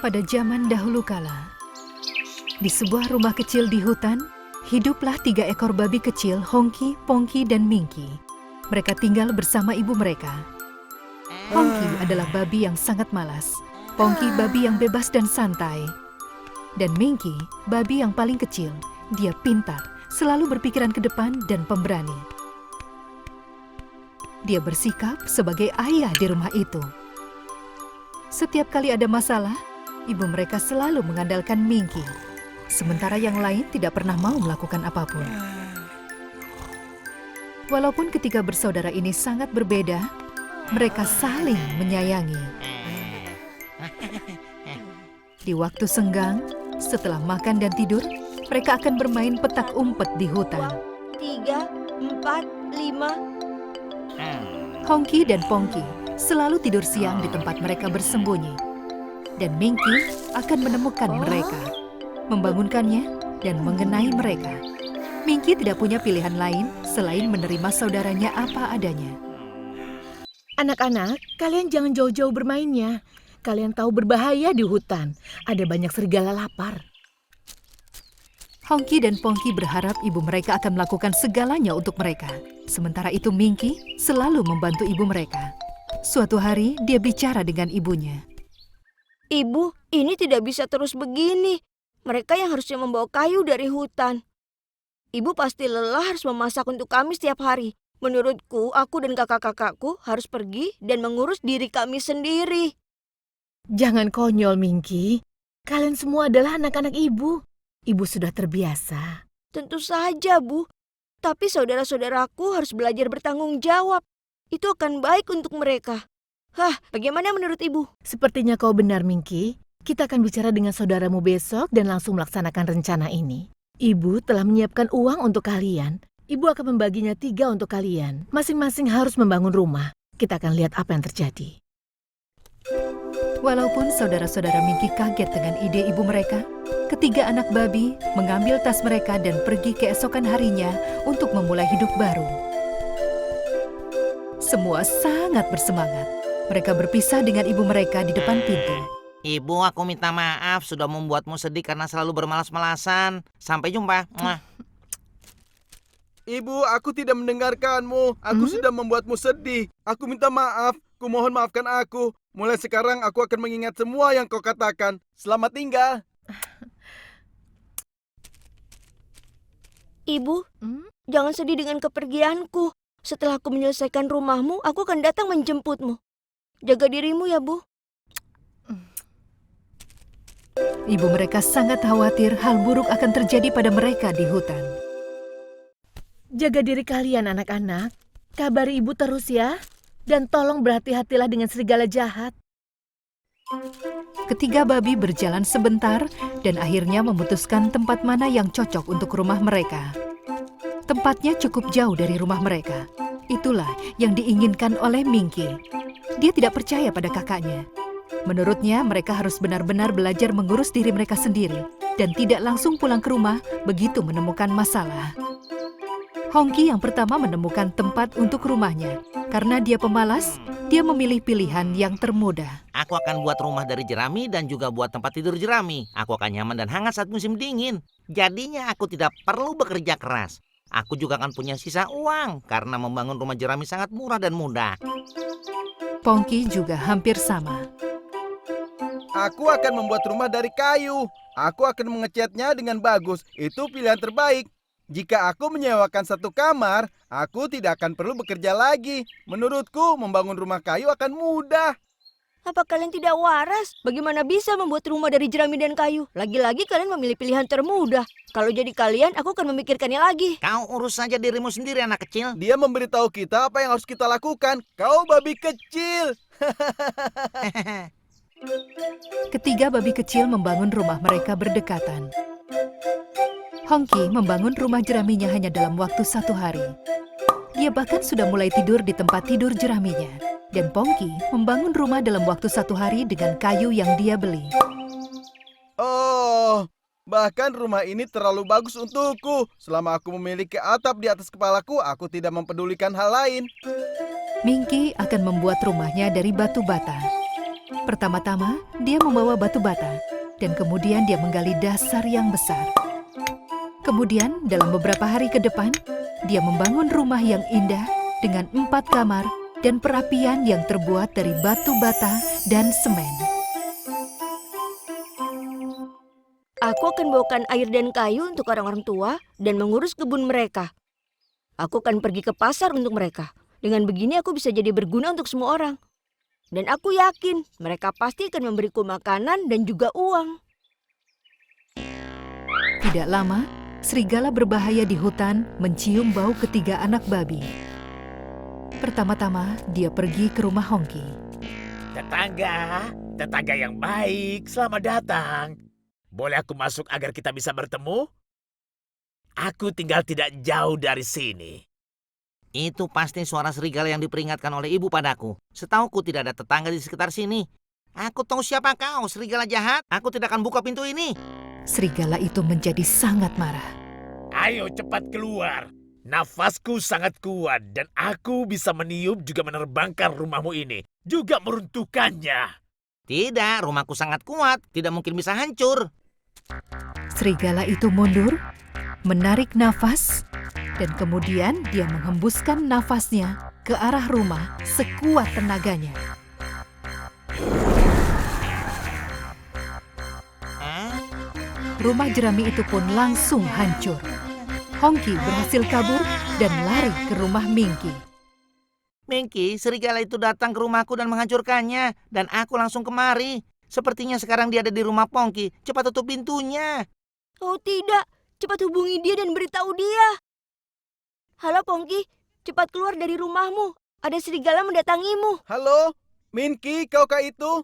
Pada zaman dahulu kala, di sebuah rumah kecil di hutan, hiduplah 3 ekor babi kecil, Hongki, Pongki, dan Mingki. Mereka tinggal bersama ibu mereka. Hongki adalah babi yang sangat malas, Pongki babi yang bebas dan santai, dan Mingki babi yang paling kecil. Dia pintar, selalu berpikiran ke depan dan pemberani. Dia bersikap sebagai ayah di rumah itu. Setiap kali ada masalah, ibu mereka selalu mengandalkan Mingki, sementara yang lain tidak pernah mau melakukan apapun. Walaupun ketiga bersaudara ini sangat berbeda, mereka saling menyayangi. Di waktu senggang, setelah makan dan tidur, mereka akan bermain petak umpet di hutan. 3, 4, 5. Hongki dan Pongki selalu tidur siang di tempat mereka bersembunyi. Dan Mingki akan menemukan mereka, membangunkannya, dan mengenai mereka. Mingki tidak punya pilihan lain selain menerima saudaranya apa adanya. Anak-anak, kalian jangan jauh-jauh bermainnya. Kalian tahu berbahaya di hutan. Ada banyak serigala lapar. Hongki dan Pongki berharap ibu mereka akan melakukan segalanya untuk mereka. Sementara itu Mingki selalu membantu ibu mereka. Suatu hari dia bicara dengan ibunya. Ibu, ini tidak bisa terus begini. Mereka yang harusnya membawa kayu dari hutan. Ibu pasti lelah harus memasak untuk kami setiap hari. Menurutku, aku dan kakak-kakakku harus pergi dan mengurus diri kami sendiri. Jangan konyol, Mingki. Kalian semua adalah anak-anak ibu. Ibu sudah terbiasa. Tentu saja, Bu. Tapi saudara-saudaraku harus belajar bertanggung jawab. Itu akan baik untuk mereka. Hah, bagaimana menurut Ibu? Sepertinya kau benar, Mingki. Kita akan bicara dengan saudaramu besok dan langsung melaksanakan rencana ini. Ibu telah menyiapkan uang untuk kalian. Ibu akan membaginya 3 untuk kalian. Masing-masing harus membangun rumah. Kita akan lihat apa yang terjadi. Walaupun saudara-saudara Mingki kaget dengan ide ibu mereka, ketiga anak babi mengambil tas mereka dan pergi keesokan harinya untuk memulai hidup baru. Semua sangat bersemangat. Mereka berpisah dengan ibu mereka di depan pintu. Ibu, aku minta maaf sudah membuatmu sedih karena selalu bermalas-malasan. Sampai jumpa. Muah. Ibu, aku tidak mendengarkanmu. Aku sudah membuatmu sedih. Aku minta maaf. Kumohon maafkan aku. Mulai sekarang aku akan mengingat semua yang kau katakan. Selamat tinggal. Ibu, jangan sedih dengan kepergianku. Setelah aku menyelesaikan rumahmu, aku akan datang menjemputmu. Jaga dirimu ya, Bu. Ibu mereka sangat khawatir hal buruk akan terjadi pada mereka di hutan. Jaga diri kalian, anak-anak. Kabari ibu terus ya. Dan tolong berhati-hatilah dengan serigala jahat. Ketiga babi berjalan sebentar dan akhirnya memutuskan tempat mana yang cocok untuk rumah mereka. Tempatnya cukup jauh dari rumah mereka. Itulah yang diinginkan oleh Mingki. Dia tidak percaya pada kakaknya. Menurutnya mereka harus benar-benar belajar mengurus diri mereka sendiri dan tidak langsung pulang ke rumah begitu menemukan masalah. Hongki yang pertama menemukan tempat untuk rumahnya. Karena dia pemalas, dia memilih pilihan yang termudah. Aku akan buat rumah dari jerami dan juga buat tempat tidur jerami. Aku akan nyaman dan hangat saat musim dingin. Jadinya aku tidak perlu bekerja keras. Aku juga akan punya sisa uang karena membangun rumah jerami sangat murah dan mudah. Pongki juga hampir sama. Aku akan membuat rumah dari kayu. Aku akan mengecatnya dengan bagus. Itu pilihan terbaik. Jika aku menyewakan 1 kamar, aku tidak akan perlu bekerja lagi. Menurutku, membangun rumah kayu akan mudah. Apa kalian tidak waras? Bagaimana bisa membuat rumah dari jerami dan kayu? Lagi-lagi kalian memilih pilihan termudah. Kalau jadi kalian, aku akan memikirkannya lagi. Kau urus saja dirimu sendiri, anak kecil. Dia memberitahu kita apa yang harus kita lakukan. Kau babi kecil. Ketiga babi kecil membangun rumah mereka berdekatan. Hongki membangun rumah jeraminya hanya dalam waktu 1 hari. Dia bahkan sudah mulai tidur di tempat tidur jeraminya. Dan Pongki membangun rumah dalam waktu 1 hari dengan kayu yang dia beli. Oh, bahkan rumah ini terlalu bagus untukku. Selama aku memiliki atap di atas kepalaku, aku tidak mempedulikan hal lain. Mingki akan membuat rumahnya dari batu bata. Pertama-tama, dia membawa batu bata, dan kemudian dia menggali dasar yang besar. Kemudian, dalam beberapa hari ke depan, dia membangun rumah yang indah dengan 4 kamar dan perapian yang terbuat dari batu bata dan semen. Aku akan bawakan air dan kayu untuk orang-orang tua dan mengurus kebun mereka. Aku akan pergi ke pasar untuk mereka. Dengan begini aku bisa jadi berguna untuk semua orang. Dan aku yakin mereka pasti akan memberiku makanan dan juga uang. Tidak lama, serigala berbahaya di hutan mencium bau ketiga anak babi. Pertama-tama, dia pergi ke rumah Hongki. Tetangga yang baik, selamat datang. Boleh aku masuk agar kita bisa bertemu? Aku tinggal tidak jauh dari sini. Itu pasti suara serigala yang diperingatkan oleh ibu padaku. Setauku tidak ada tetangga di sekitar sini. Aku tahu siapa kau, serigala jahat. Aku tidak akan buka pintu ini. Serigala itu menjadi sangat marah. Ayo cepat keluar. Nafasku sangat kuat dan aku bisa meniup juga menerbangkan rumahmu ini. Juga meruntuhkannya. Tidak, rumahku sangat kuat. Tidak mungkin bisa hancur. Serigala itu mundur, menarik nafas, dan kemudian dia menghembuskan nafasnya ke arah rumah sekuat tenaganya. Rumah jerami itu pun langsung hancur. Hongki berhasil kabur dan lari ke rumah Minky. Minky, serigala itu datang ke rumahku dan menghancurkannya. Dan aku langsung kemari. Sepertinya sekarang dia ada di rumah Pongki. Cepat tutup pintunya. Oh tidak, cepat hubungi dia dan beritahu dia. Halo Pongki, cepat keluar dari rumahmu. Ada serigala mendatangimu. Halo, Minky, kaukah itu?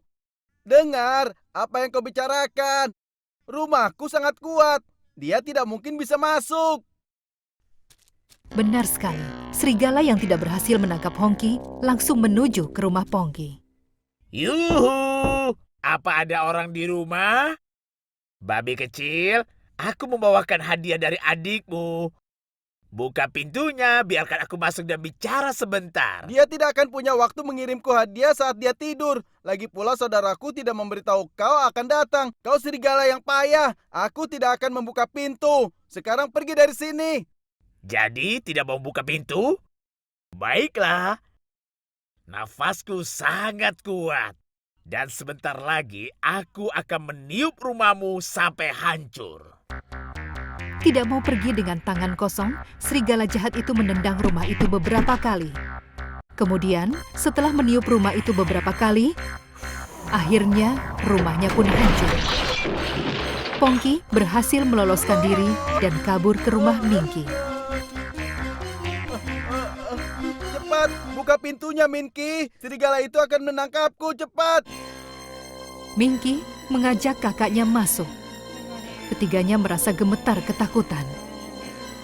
Dengar apa yang kau bicarakan. Rumahku sangat kuat. Dia tidak mungkin bisa masuk. Benar sekali, serigala yang tidak berhasil menangkap Hongki langsung menuju ke rumah Pongki. Yuhu! Apa ada orang di rumah? Babi kecil, aku membawakan hadiah dari adikmu. Buka pintunya, biarkan aku masuk dan bicara sebentar. Dia tidak akan punya waktu mengirimku hadiah saat dia tidur. Lagi pula saudaraku tidak memberitahu kau akan datang. Kau serigala yang payah. Aku tidak akan membuka pintu. Sekarang pergi dari sini. Jadi tidak mau buka pintu? Baiklah. Nafasku sangat kuat. Dan sebentar lagi aku akan meniup rumahmu sampai hancur. Tidak mau pergi dengan tangan kosong, serigala jahat itu menendang rumah itu beberapa kali. Kemudian, setelah meniup rumah itu beberapa kali, akhirnya rumahnya pun hancur. Pongki berhasil meloloskan diri dan kabur ke rumah Minky. Cepat, buka pintunya, Minky. Serigala itu akan menangkapku, cepat. Minky mengajak kakaknya masuk. Ketiganya merasa gemetar ketakutan.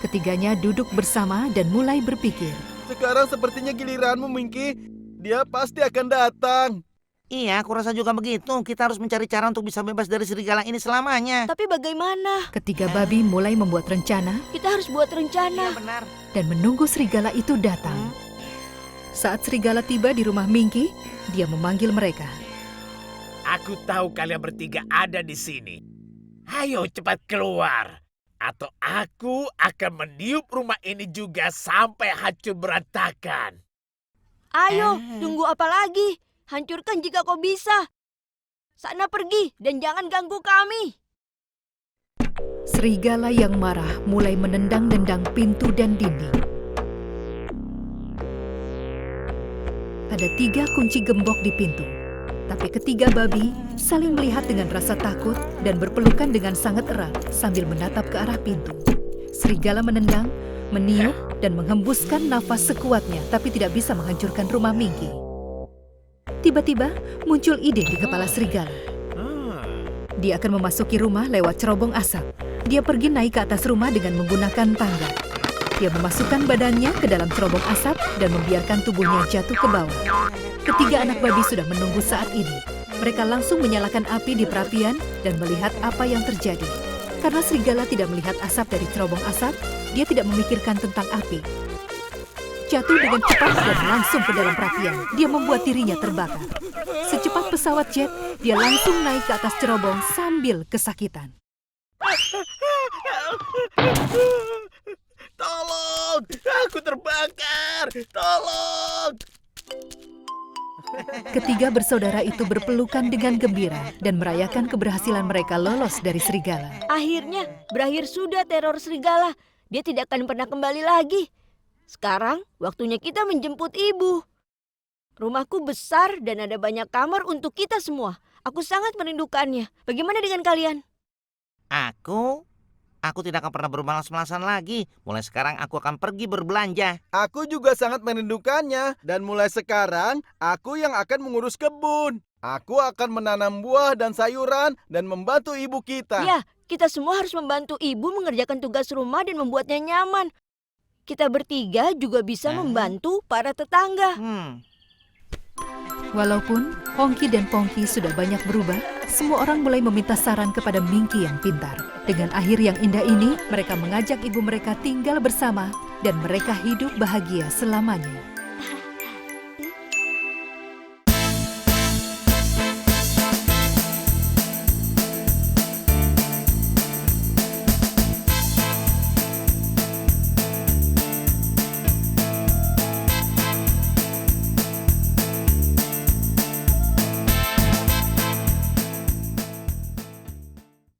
Ketiganya duduk bersama dan mulai berpikir. Sekarang sepertinya giliranmu, Minky. Dia pasti akan datang. Iya, aku rasa juga begitu. Kita harus mencari cara untuk bisa bebas dari serigala ini selamanya. Tapi bagaimana? Ketiga babi mulai membuat rencana Kita harus buat rencana. Benar. dan menunggu serigala itu datang. Saat serigala tiba di rumah Minky, dia memanggil mereka. Aku tahu kalian bertiga ada di sini. Ayo cepat keluar. Atau aku akan meniup rumah ini juga sampai hancur berantakan. Ayo, tunggu apa lagi? Hancurkan jika kau bisa. Sana pergi dan jangan ganggu kami. Serigala yang marah mulai menendang-nendang pintu dan dinding. Ada 3 kunci gembok di pintu. Tapi ketiga babi saling melihat dengan rasa takut dan berpelukan dengan sangat erat sambil menatap ke arah pintu. Serigala menendang, meniup, dan menghembuskan nafas sekuatnya tapi tidak bisa menghancurkan rumah Minky. Tiba-tiba muncul ide di kepala serigala. Dia akan memasuki rumah lewat cerobong asap. Dia pergi naik ke atas rumah dengan menggunakan tangga. Dia memasukkan badannya ke dalam cerobong asap dan membiarkan tubuhnya jatuh ke bawah. Ketiga anak babi sudah menunggu saat ini. Mereka langsung menyalakan api di perapian dan melihat apa yang terjadi. Karena serigala tidak melihat asap dari cerobong asap, dia tidak memikirkan tentang api. jatuh dengan cepat dan langsung ke dalam perapian. Dia membuat dirinya terbakar. Secepat pesawat jet, dia langsung naik ke atas cerobong sambil kesakitan. Tolong, aku terbakar. Tolong. Ketiga bersaudara itu berpelukan dengan gembira dan merayakan keberhasilan mereka lolos dari serigala. Akhirnya berakhir sudah teror serigala. Dia tidak akan pernah kembali lagi. Sekarang waktunya kita menjemput ibu. Rumahku besar dan ada banyak kamar untuk kita semua. Aku sangat merindukannya. Bagaimana dengan kalian? Aku tidak akan pernah bermalas-malasan lagi. Mulai sekarang aku akan pergi berbelanja. Aku juga sangat merindukannya. Dan mulai sekarang, aku yang akan mengurus kebun. Aku akan menanam buah dan sayuran dan membantu ibu kita. Ya, kita semua harus membantu ibu mengerjakan tugas rumah dan membuatnya nyaman. Kita bertiga juga bisa membantu para tetangga. Walaupun Hongki dan Pongki sudah banyak berubah, semua orang mulai meminta saran kepada Mingki yang pintar. Dengan akhir yang indah ini, mereka mengajak ibu mereka tinggal bersama dan mereka hidup bahagia selamanya.